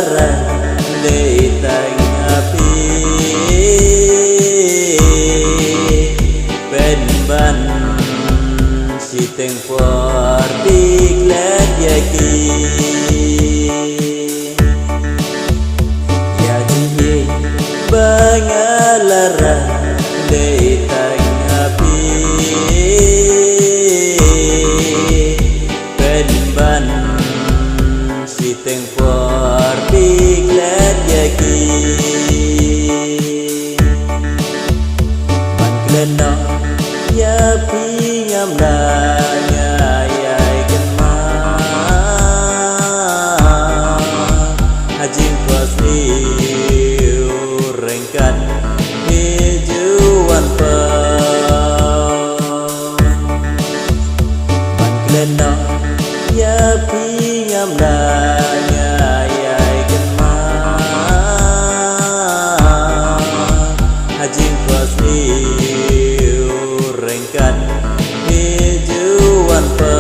larang di tang api pen ban si teng for diklat yaki ya ji bangalarang di tang api pen ban si teng for diklat yaki man kleno ya pi ngam la yai kynmaw hajing khasi rengkan hijuan pa man kleno ya pi ngam la yai kynmaw hajing khasi rengkan hijuan pa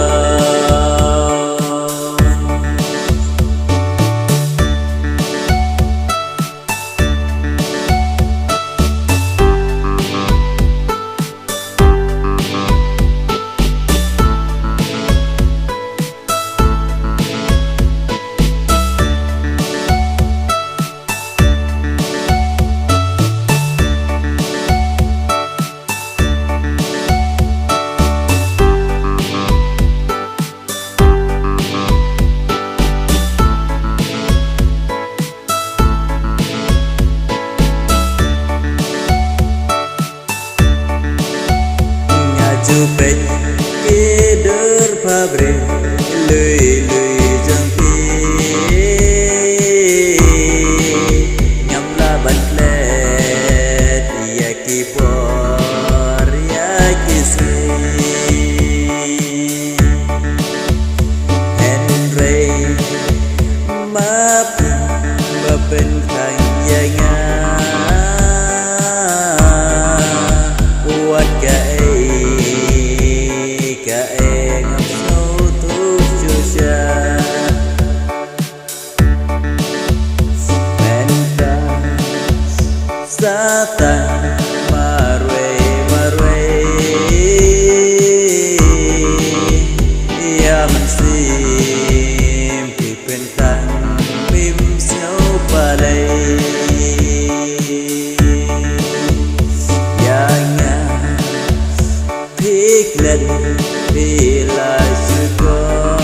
chupet keder pabre lui jong pi ngam la ban klet yaki por yaki si henry map bapen kang yanga wat ka Satan marwe ya mensim pipentang pim snow palai yang piklet bila syukur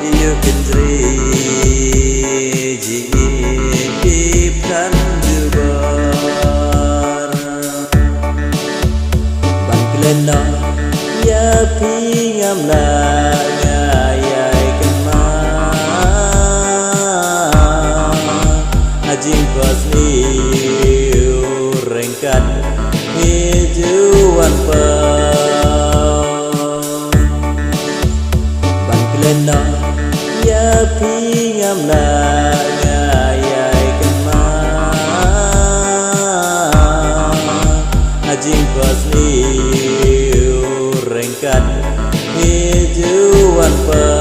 you can dream kan jubar ban kleno ya pi ngam la yai kynmaw hajing khasi rengkan hijuan pa ban kleno ya pi ngam la hajing khasi rengkan hijuan pa